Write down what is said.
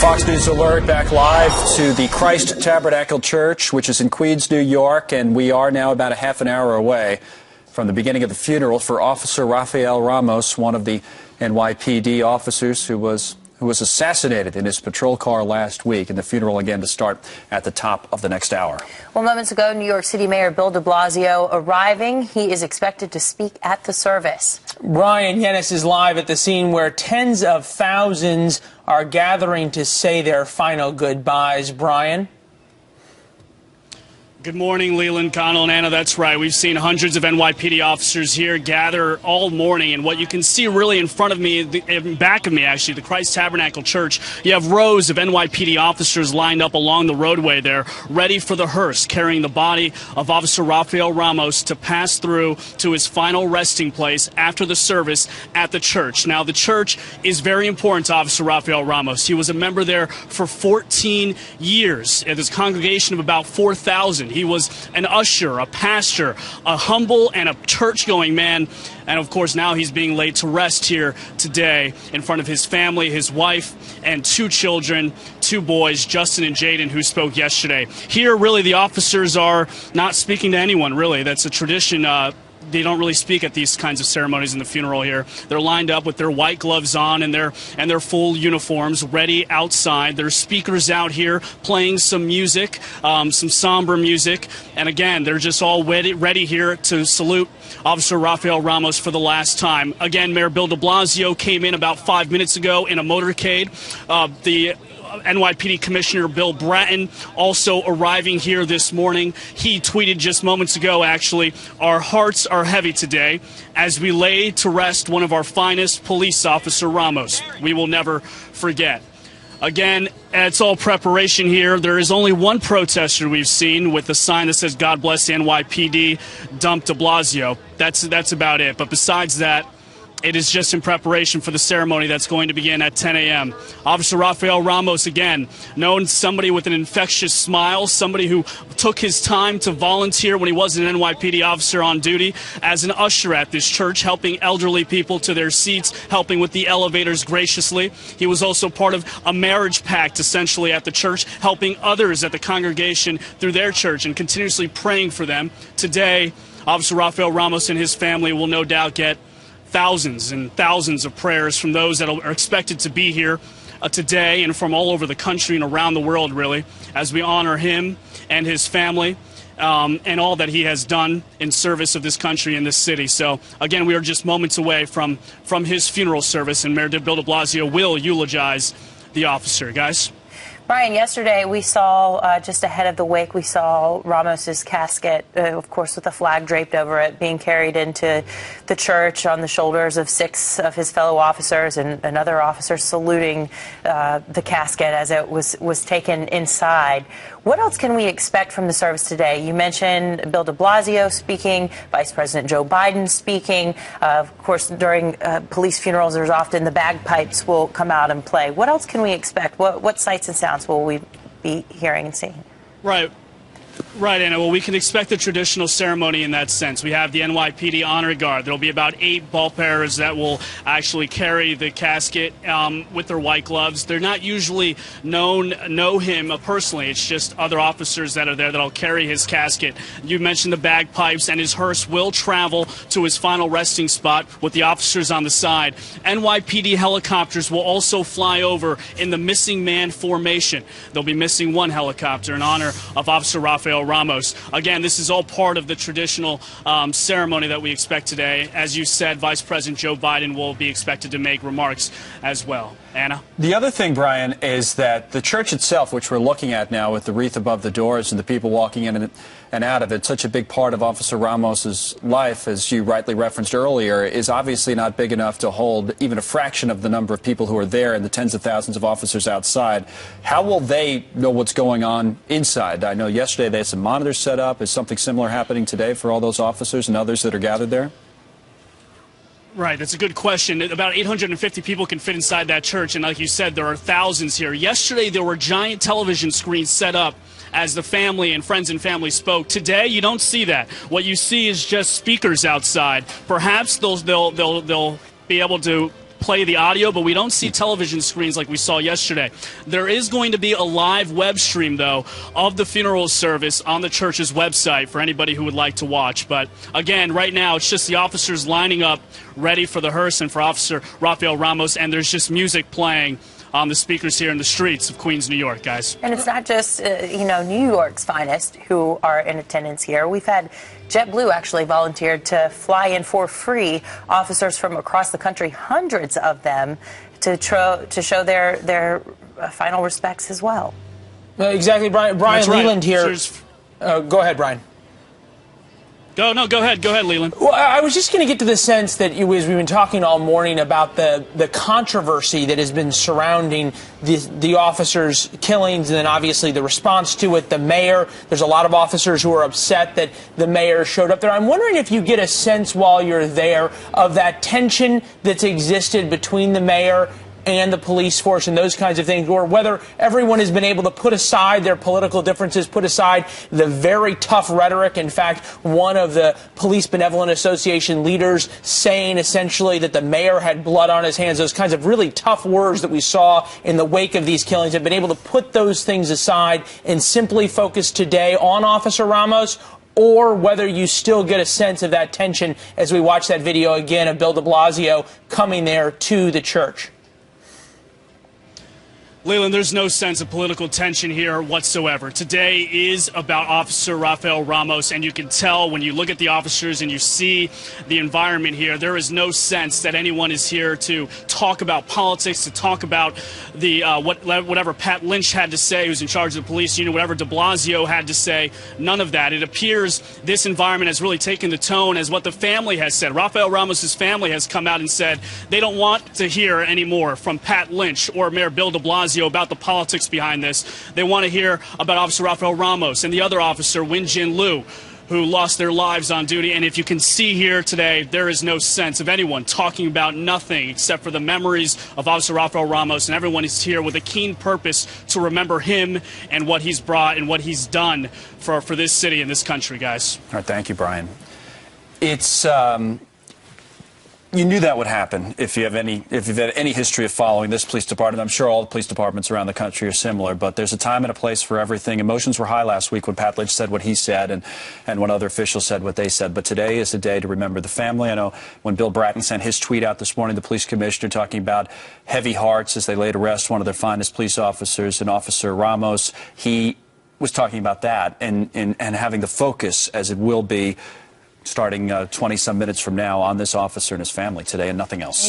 Fox News Alert back live to the Christ Tabernacle Church, which is in Queens, New York, and we are now about a half an hour away from the beginning of the funeral for Officer Rafael Ramos, one of the NYPD officers who was assassinated in his patrol car last week, and the funeral again to start at the top of the next hour. Well, moments ago, New York City Mayor Bill de Blasio arriving. He is expected to speak at the service. Brian Yennis is live at the scene where tens of thousands are gathering to say their final goodbyes. Brian? Good morning, Leland, Connell, and Anna. That's right. We've seen hundreds of NYPD officers here gather all morning. And what you can see really in front of me, back of me, actually, the Christ Tabernacle Church, you have rows of NYPD officers lined up along the roadway there, ready for the hearse, carrying the body of Officer Rafael Ramos to pass through to his final resting place after the service at the church. Now, the church is very important to Officer Rafael Ramos. He was a member there for 14 years at this congregation of about 4,000. He was an usher, a pastor, a humble and a church-going man. And, of course, now he's being laid to rest here today in front of his family, his wife, and two children, two boys, Justin and Jaden, who spoke yesterday. Here, really, the officers are not speaking to anyone, really. That's a tradition. They don't really speak at these kinds of ceremonies in the funeral here. They're lined up with their white gloves on and their full uniforms, ready outside. There's speakers out here playing some music, some somber music. And again, they're just all ready here to salute Officer Rafael Ramos for the last time. Again, Mayor Bill de Blasio came in about 5 minutes ago in a motorcade. The NYPD Commissioner Bill Bratton also arriving here this morning. He tweeted just moments ago, actually, "Our hearts are heavy today as we lay to rest one of our finest, Police Officer Ramos. We will never forget." Again, it's all preparation here. There is only one protester we've seen with a sign that says, "God bless the NYPD, dump de Blasio." That's about it. But besides that, it is just in preparation for the ceremony that's going to begin at 10 a.m. Officer Rafael Ramos, again, known somebody with an infectious smile, somebody who took his time to volunteer when he was an NYPD officer on duty as an usher at this church, helping elderly people to their seats, helping with the elevators graciously. He was also part of a marriage pact, essentially, at the church, helping others at the congregation through their church and continuously praying for them. Today, Officer Rafael Ramos and his family will no doubt get thousands and thousands of prayers from those that are expected to be here today and from all over the country and around the world, really, as we honor him and his family and all that he has done in service of this country and this city. So, again, we are just moments away from his funeral service, and Mayor Bill de Blasio will eulogize the officer. Guys? Brian, yesterday we saw, just ahead of the wake, we saw Ramos's casket, of course, with a flag draped over it, being carried into the church on the shoulders of 6 of his fellow officers, and another officer saluting the casket as it was taken inside. What else can we expect from the service today? You mentioned Bill de Blasio speaking, Vice President Joe Biden speaking. Of course, during police funerals, there's often the bagpipes will come out and play. What else can we expect? What sights and sounds will we be hearing and seeing? Right, Anna. Well, we can expect the traditional ceremony in that sense. We have the NYPD Honor Guard. There will be about 8 ballbearers that will actually carry the casket with their white gloves. They're not usually know him personally. It's just other officers that are there that will carry his casket. You mentioned the bagpipes, and his hearse will travel to his final resting spot with the officers on the side. NYPD helicopters will also fly over in the missing man formation. They'll be missing one helicopter in honor of Officer Rafael Ramos. Again, this is all part of the traditional ceremony that we expect today. As you said, Vice President Joe Biden will be expected to make remarks as well. Anna? The other thing, Brian, is that the church itself, which we're looking at now with the wreath above the doors and the people walking in and out of it, such a big part of Officer Ramos's life, as you rightly referenced earlier, is obviously not big enough to hold even a fraction of the number of people who are there and the tens of thousands of officers outside. How will they know what's going on inside? I know yesterday they had some monitors set up. Is something similar happening today for all those officers and others that are gathered there? Right, that's a good question. About 850 people can fit inside that church, and like you said, there are thousands here. Yesterday, there were giant television screens set up as the family and friends and family spoke. Today, you don't see that. What you see is just speakers outside. Perhaps they'll be able to play the audio, but we don't see television screens like we saw yesterday. There is going to be a live web stream, though, of the funeral service on the church's website for anybody who would like to watch. But again, right now, it's just the officers lining up ready for the hearse and for Officer Rafael Ramos, and there's just music playing on the speakers here in the streets of Queens, New York, guys. And it's not just, New York's finest who are in attendance here. We've had JetBlue actually volunteered to fly in for free officers from across the country, hundreds of them, to show their final respects as well. Exactly, Brian Leland here. Go ahead, Brian. Go ahead, Leland. Well, I was just going to get to the sense that as we've been talking all morning about the controversy that has been surrounding the officers' killings, and then obviously the response to it. The mayor, there's a lot of officers who are upset that the mayor showed up there. I'm wondering if you get a sense while you're there of that tension that's existed between the mayor and the police force and those kinds of things, or whether everyone has been able to put aside their political differences, put aside the very tough rhetoric. In fact, one of the Police Benevolent Association leaders saying essentially that the mayor had blood on his hands, those kinds of really tough words that we saw in the wake of these killings, have been able to put those things aside and simply focus today on Officer Ramos, or whether you still get a sense of that tension as we watch that video again of Bill de Blasio coming there to the church. Leland, there's no sense of political tension here whatsoever. Today is about Officer Rafael Ramos, and you can tell when you look at the officers and you see the environment here, there is no sense that anyone is here to talk about politics, to talk about the whatever Pat Lynch had to say, who's in charge of the police unit, whatever de Blasio had to say. None of that. It appears this environment has really taken the tone as what the family has said. Rafael Ramos' family has come out and said they don't want to hear anymore from Pat Lynch or Mayor Bill de Blasio about the politics behind this. They want to hear about Officer Rafael Ramos and the other officer, Win Jin Liu, who lost their lives on duty. And if you can see here today, there is no sense of anyone talking about nothing except for the memories of Officer Rafael Ramos, and everyone is here with a keen purpose to remember him and what he's brought and what he's done for this city and this country, guys. All right, thank you, Brian. It's you knew that would happen if you've had any history of following this police department. I'm sure all the police departments around the country are similar, but there's a time and a place for everything. Emotions were high last week when Pat Lynch said what he said and when other officials said what they said. But today is a day to remember the family. I know when Bill Bratton sent his tweet out this morning, the police commissioner talking about heavy hearts as they laid to rest one of their finest police officers, and Officer Ramos, he was talking about that and having the focus, as it will be, starting 20-some minutes from now, on this officer and his family today and nothing else.